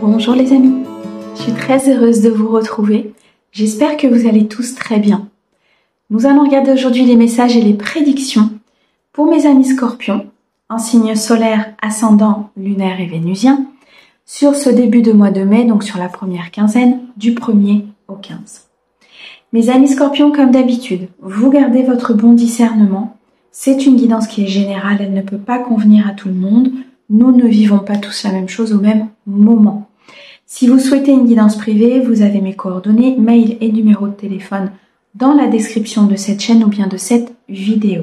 Bonjour les amis, je suis très heureuse de vous retrouver. J'espère que vous allez tous très bien. Nous allons regarder aujourd'hui les messages et les prédictions pour mes amis scorpions, en signe solaire, ascendant, lunaire et vénusien, sur ce début de mois de mai, donc sur la première quinzaine, du 1er au 15. Mes amis scorpions, comme d'habitude, vous gardez votre bon discernement. C'est une guidance qui est générale, elle ne peut pas convenir à tout le monde. Nous ne vivons pas tous la même chose au même moment. Si vous souhaitez une guidance privée, vous avez mes coordonnées, mail et numéro de téléphone dans la description de cette chaîne ou bien de cette vidéo.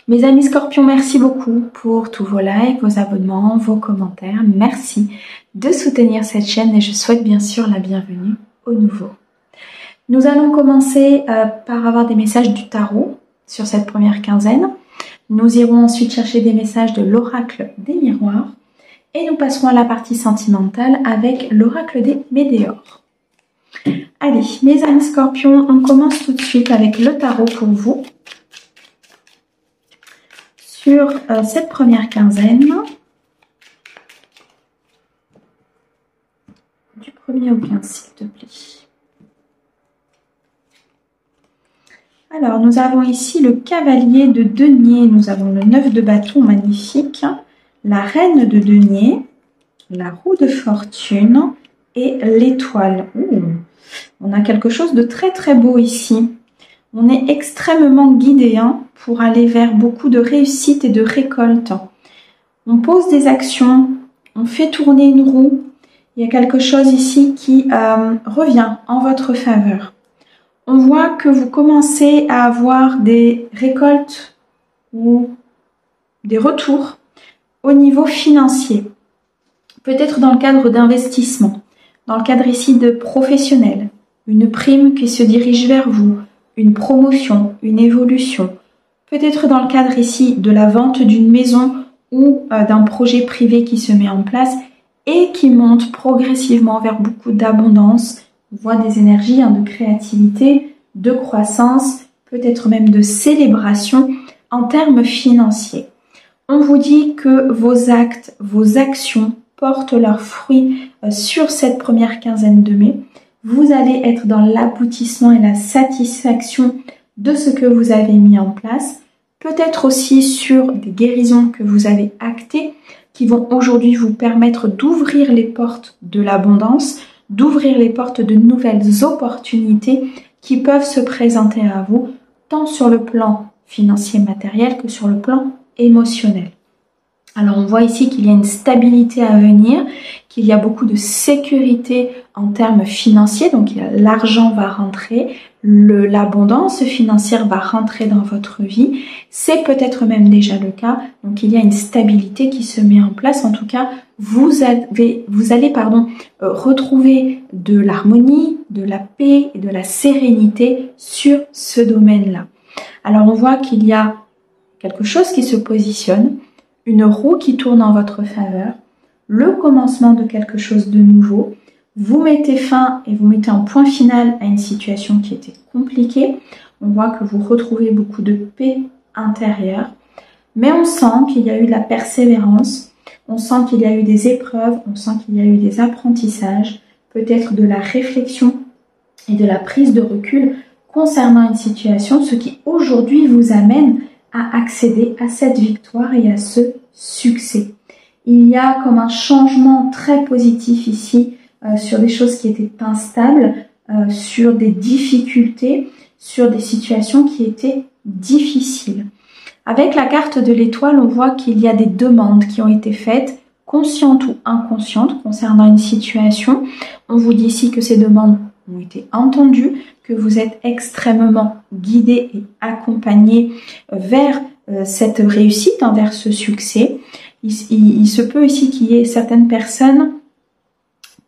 Mes amis scorpions, merci beaucoup pour tous vos likes, vos abonnements, vos commentaires. Merci de soutenir cette chaîne et je souhaite bien sûr la bienvenue aux nouveaux. Nous allons commencer par avoir des messages du tarot sur cette première quinzaine. Nous irons ensuite chercher des messages de l'oracle des miroirs. Et nous passerons à la partie sentimentale avec l'oracle des météores. Allez, mes amis scorpions, on commence tout de suite avec le tarot pour vous. Sur cette première quinzaine, du 1er au 15, s'il te plaît. Alors, nous avons ici le cavalier de denier, nous avons le 9 de bâton, magnifique. La reine de denier, la roue de fortune et l'étoile. On a quelque chose de très très beau ici. On est extrêmement guidé pour aller vers beaucoup de réussite et de récolte. On pose des actions, on fait tourner une roue. Il y a quelque chose ici qui revient en votre faveur. On voit que vous commencez à avoir des récoltes ou des retours au niveau financier, peut-être dans le cadre d'investissement, dans le cadre ici de professionnel, une prime qui se dirige vers vous, une promotion, une évolution, peut-être dans le cadre ici de la vente d'une maison ou d'un projet privé qui se met en place et qui monte progressivement vers beaucoup d'abondance. On voit des énergies de créativité, de croissance, peut-être même de célébration en termes financiers. On vous dit que vos actes, vos actions portent leurs fruits sur cette première quinzaine de mai. Vous allez être dans l'aboutissement et la satisfaction de ce que vous avez mis en place. Peut-être aussi sur des guérisons que vous avez actées qui vont aujourd'hui vous permettre d'ouvrir les portes de l'abondance, d'ouvrir les portes de nouvelles opportunités qui peuvent se présenter à vous, tant sur le plan financier matériel que sur le plan émotionnel. Alors on voit ici qu'il y a une stabilité à venir, qu'il y a beaucoup de sécurité en termes financiers, donc l'argent va rentrer, l'abondance financière va rentrer dans votre vie, c'est peut-être même déjà le cas, donc il y a une stabilité qui se met en place, en tout cas vous allez retrouver de l'harmonie, de la paix et de la sérénité sur ce domaine-là. Alors on voit qu'il y a quelque chose qui se positionne, une roue qui tourne en votre faveur, le commencement de quelque chose de nouveau. Vous mettez fin et vous mettez un point final à une situation qui était compliquée. On voit que vous retrouvez beaucoup de paix intérieure, mais on sent qu'il y a eu de la persévérance, on sent qu'il y a eu des épreuves, on sent qu'il y a eu des apprentissages, peut-être de la réflexion et de la prise de recul concernant une situation, ce qui aujourd'hui vous amène à accéder à cette victoire et à ce succès. Il y a comme un changement très positif ici sur des choses qui étaient instables, sur des difficultés, sur des situations qui étaient difficiles. Avec la carte de l'étoile, on voit qu'il y a des demandes qui ont été faites, conscientes ou inconscientes, concernant une situation. On vous dit ici que ces demandes ont été entendues, que vous êtes extrêmement guidé et accompagné vers cette réussite, vers ce succès. Il se peut ici qu'il y ait certaines personnes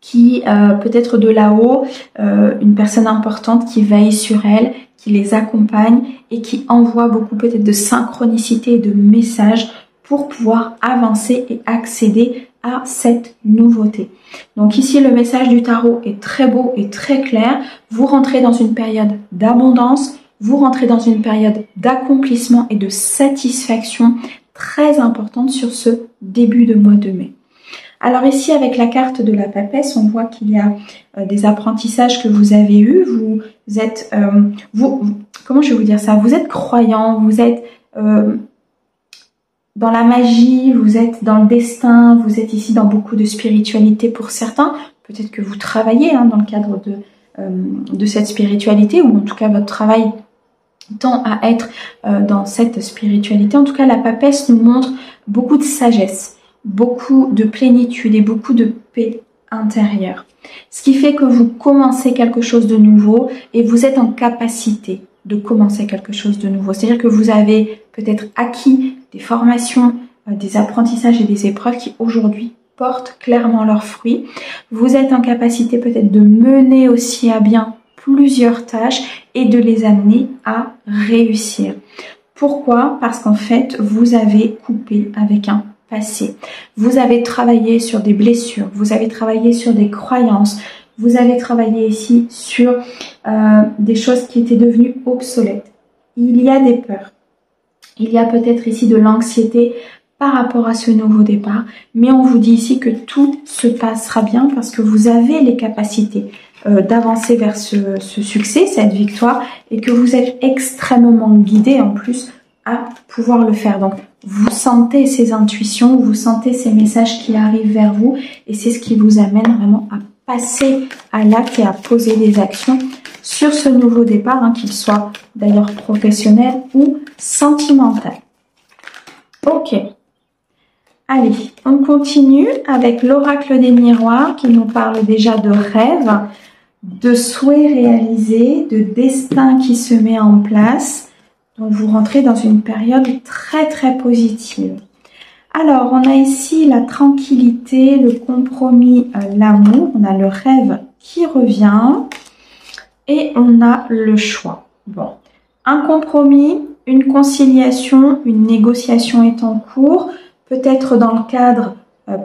qui, peut-être de là-haut, une personne importante qui veille sur elles, qui les accompagne et qui envoie beaucoup peut-être de synchronicité et de messages pour pouvoir avancer et accéder à cette nouveauté. Donc ici, le message du tarot est très beau et très clair. Vous rentrez dans une période d'abondance, vous rentrez dans une période d'accomplissement et de satisfaction très importante sur ce début de mois de mai. Alors ici, avec la carte de la papesse, on voit qu'il y a des apprentissages que vous avez eus. Vous êtes, comment je vais vous dire ça? Vous êtes croyant, vous êtes dans la magie, vous êtes dans le destin, vous êtes ici dans beaucoup de spiritualité pour certains. Peut-être que vous travaillez dans le cadre de cette spiritualité, ou en tout cas votre travail tend à être dans cette spiritualité. En tout cas, la papesse nous montre beaucoup de sagesse, beaucoup de plénitude et beaucoup de paix intérieure. Ce qui fait que vous commencez quelque chose de nouveau et vous êtes en capacité de commencer quelque chose de nouveau. C'est-à-dire que vous avez peut-être acquis des formations, des apprentissages et des épreuves qui aujourd'hui portent clairement leurs fruits. Vous êtes en capacité peut-être de mener aussi à bien plusieurs tâches et de les amener à réussir. Pourquoi? Parce qu'en fait, vous avez coupé avec un passé. Vous avez travaillé sur des blessures, vous avez travaillé sur des croyances, vous avez travaillé ici sur des choses qui étaient devenues obsolètes. Il y a des peurs, il y a peut-être ici de l'anxiété par rapport à ce nouveau départ, mais on vous dit ici que tout se passera bien parce que vous avez les capacités d'avancer vers ce succès, cette victoire, et que vous êtes extrêmement guidé en plus à pouvoir le faire. Donc, vous sentez ces intuitions, vous sentez ces messages qui arrivent vers vous et c'est ce qui vous amène vraiment à passer à l'acte et à poser des actions sur ce nouveau départ, qu'il soit d'ailleurs professionnel ou sentimental. Ok. Allez, on continue avec l'oracle des miroirs qui nous parle déjà de rêves, de souhaits réalisés, de destin qui se met en place. Donc, vous rentrez dans une période très, très positive. Alors, on a ici la tranquillité, le compromis, l'amour. On a le rêve qui revient et on a le choix. Bon, un compromis, une conciliation, une négociation est en cours. Peut-être dans le cadre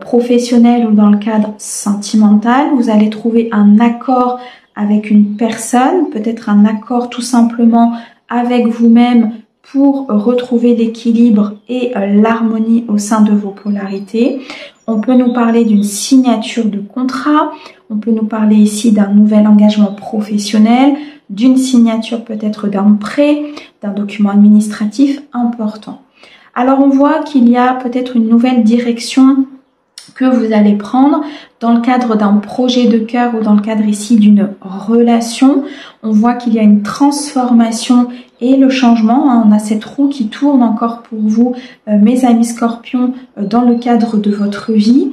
professionnel ou dans le cadre sentimental. Vous allez trouver un accord avec une personne, peut-être un accord tout simplement avec vous-même pour retrouver l'équilibre et l'harmonie au sein de vos polarités. On peut nous parler d'une signature de contrat, on peut nous parler ici d'un nouvel engagement professionnel, d'une signature peut-être d'un prêt, d'un document administratif important. Alors on voit qu'il y a peut-être une nouvelle direction que vous allez prendre dans le cadre d'un projet de cœur ou dans le cadre ici d'une relation. On voit qu'il y a une transformation et le changement. On a cette roue qui tourne encore pour vous, mes amis scorpions, dans le cadre de votre vie.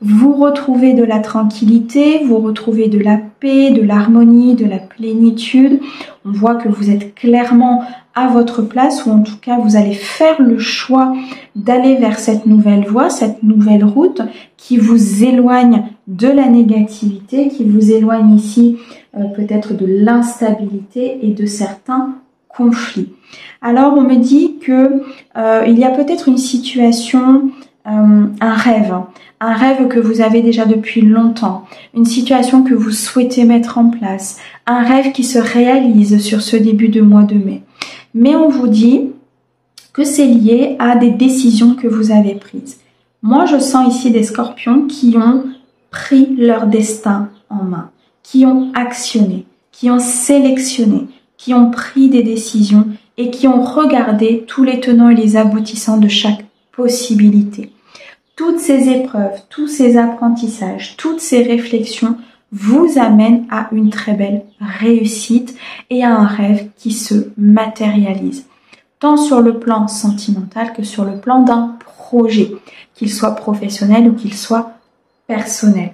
Vous retrouvez de la tranquillité, vous retrouvez de la paix, de l'harmonie, de la plénitude. On voit que vous êtes clairement à votre place, ou en tout cas vous allez faire le choix d'aller vers cette nouvelle voie, cette nouvelle route qui vous éloigne de la négativité, qui vous éloigne ici peut-être de l'instabilité et de certains conflits. Alors on me dit que il y a peut-être une situation, un rêve que vous avez déjà depuis longtemps, une situation que vous souhaitez mettre en place, un rêve qui se réalise sur ce début de mois de mai. Mais on vous dit que c'est lié à des décisions que vous avez prises. Moi, je sens ici des scorpions qui ont pris leur destin en main, qui ont actionné, qui ont sélectionné, qui ont pris des décisions et qui ont regardé tous les tenants et les aboutissants de chaque possibilité. Toutes ces épreuves, tous ces apprentissages, toutes ces réflexions vous amènent à une très belle réussite et à un rêve qui se matérialise, tant sur le plan sentimental que sur le plan d'un projet, qu'il soit professionnel ou qu'il soit personnel.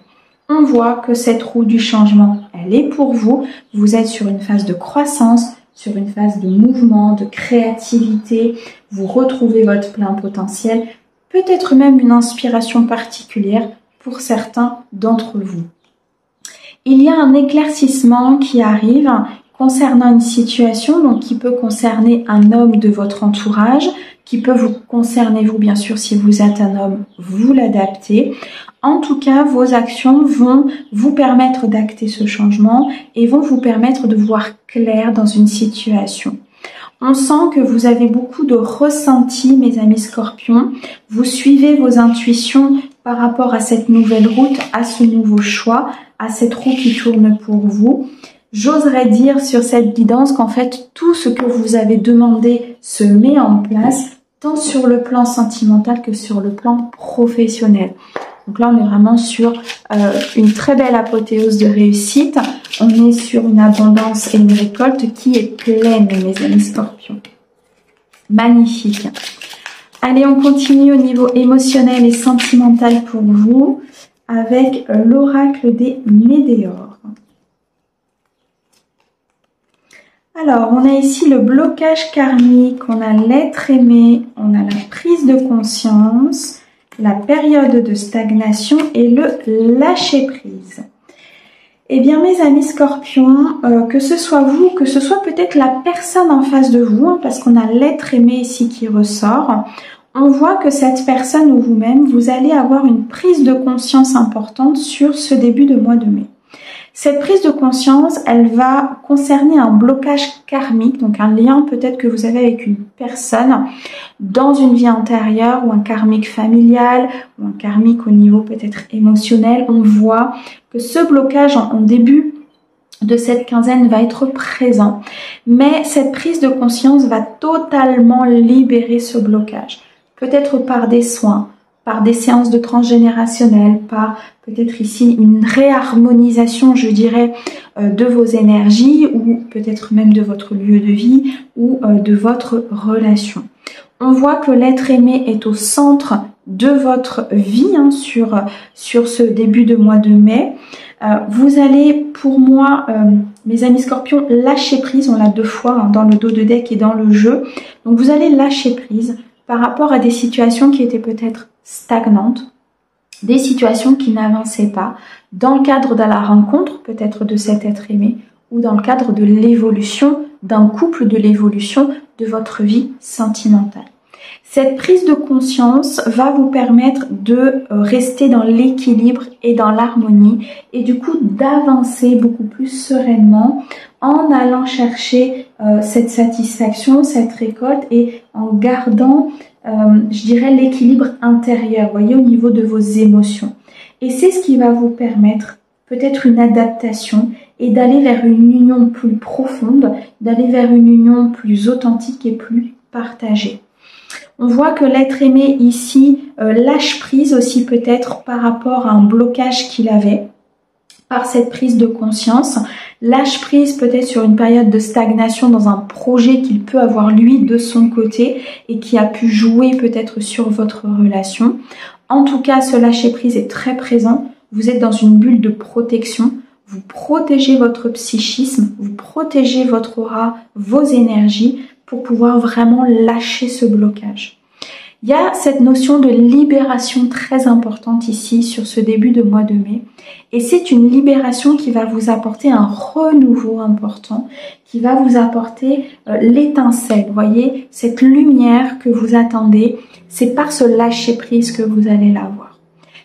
On voit que cette roue du changement, elle est pour vous. Vous êtes sur une phase de croissance, sur une phase de mouvement, de créativité. Vous retrouvez votre plein potentiel, peut-être même une inspiration particulière pour certains d'entre vous. Il y a un éclaircissement qui arrive concernant une situation, donc qui peut concerner un homme de votre entourage, qui peut vous concerner vous, bien sûr, si vous êtes un homme, vous l'adaptez. En tout cas, vos actions vont vous permettre d'acter ce changement et vont vous permettre de voir clair dans une situation. On sent que vous avez beaucoup de ressenti, mes amis scorpions. Vous suivez vos intuitions par rapport à cette nouvelle route, à ce nouveau choix, à cette roue qui tourne pour vous. J'oserais dire sur cette guidance qu'en fait, tout ce que vous avez demandé se met en place, tant sur le plan sentimental que sur le plan professionnel. Donc là, on est vraiment sur une très belle apothéose de réussite. On est sur une abondance et une récolte qui est pleine, mes amis scorpions. Magnifique. Allez, on continue au niveau émotionnel et sentimental pour vous avec l'oracle des Médéores. Alors, on a ici le blocage karmique, on a l'être aimé, on a la prise de conscience, la période de stagnation et le lâcher-prise. Eh bien, mes amis scorpions, que ce soit vous, que ce soit peut-être la personne en face de vous, hein, parce qu'on a l'être aimé ici qui ressort, on voit que cette personne ou vous-même, vous allez avoir une prise de conscience importante sur ce début de mois de mai. Cette prise de conscience, elle va concerner un blocage karmique, donc un lien peut-être que vous avez avec une personne dans une vie antérieure ou un karmique familial ou un karmique au niveau peut-être émotionnel. On voit que ce blocage en début de cette quinzaine va être présent, mais cette prise de conscience va totalement libérer ce blocage, peut-être par des soins, par des séances de transgénérationnel, par peut-être ici une réharmonisation, je dirais, de vos énergies ou peut-être même de votre lieu de vie ou de votre relation. On voit que l'être aimé est au centre de votre vie hein, sur ce début de mois de mai. Vous allez, pour moi, mes amis scorpions, lâcher prise. On l'a 2 fois hein, dans le dos de deck et dans le jeu. Donc vous allez lâcher prise par rapport à des situations qui étaient peut-être stagnantes, des situations qui n'avançaient pas, dans le cadre de la rencontre peut-être de cet être aimé ou dans le cadre de l'évolution d'un couple, de l'évolution de votre vie sentimentale. Cette prise de conscience va vous permettre de rester dans l'équilibre et dans l'harmonie et du coup d'avancer beaucoup plus sereinement en allant chercher cette satisfaction, cette récolte et en gardant, je dirais, l'équilibre intérieur, voyez, au niveau de vos émotions. Et c'est ce qui va vous permettre peut-être une adaptation et d'aller vers une union plus profonde, d'aller vers une union plus authentique et plus partagée. On voit que l'être aimé ici lâche prise aussi peut-être par rapport à un blocage qu'il avait, par cette prise de conscience, lâche prise peut-être sur une période de stagnation dans un projet qu'il peut avoir lui de son côté et qui a pu jouer peut-être sur votre relation. En tout cas, ce lâcher prise est très présent. Vous êtes dans une bulle de protection. Vous protégez votre psychisme, vous protégez votre aura, vos énergies pour pouvoir vraiment lâcher ce blocage. Il y a cette notion de libération très importante ici sur ce début de mois de mai. Et c'est une libération qui va vous apporter un renouveau important, qui va vous apporter l'étincelle, voyez, cette lumière que vous attendez. C'est par ce lâcher prise que vous allez l'avoir.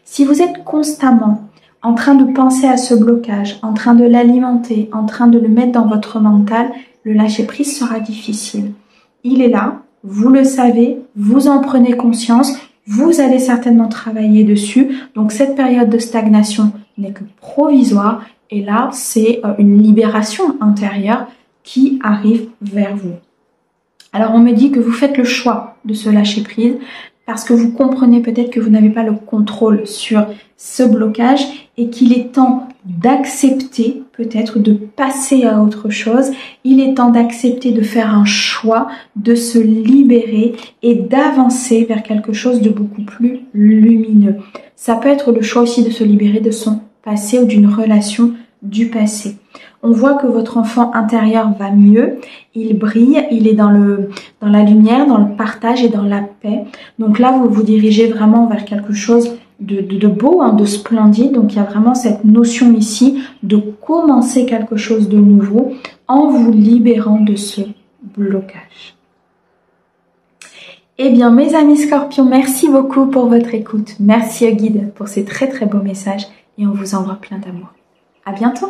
Si vous êtes constamment en train de penser à ce blocage, en train de l'alimenter, en train de le mettre dans votre mental, le lâcher prise sera difficile. Il est là, vous le savez, vous en prenez conscience, vous allez certainement travailler dessus. Donc cette période de stagnation n'est que provisoire et là c'est une libération intérieure qui arrive vers vous. Alors on me dit que vous faites le choix de ce lâcher prise parce que vous comprenez peut-être que vous n'avez pas le contrôle sur ce blocage et qu'il est temps d'accepter peut-être de passer à autre chose. Il est temps d'accepter de faire un choix, de se libérer et d'avancer vers quelque chose de beaucoup plus lumineux. Ça peut être le choix aussi de se libérer de son passé ou d'une relation du passé. On voit que votre enfant intérieur va mieux, il brille, il est dans la lumière, dans le partage et dans la paix. Donc là, vous vous dirigez vraiment vers quelque chose de beau, hein, de splendide. Donc il y a vraiment cette notion ici de commencer quelque chose de nouveau en vous libérant de ce blocage. Eh bien, mes amis scorpions, merci beaucoup pour votre écoute. Merci au guide pour ces très très beaux messages et on vous envoie plein d'amour. À bientôt!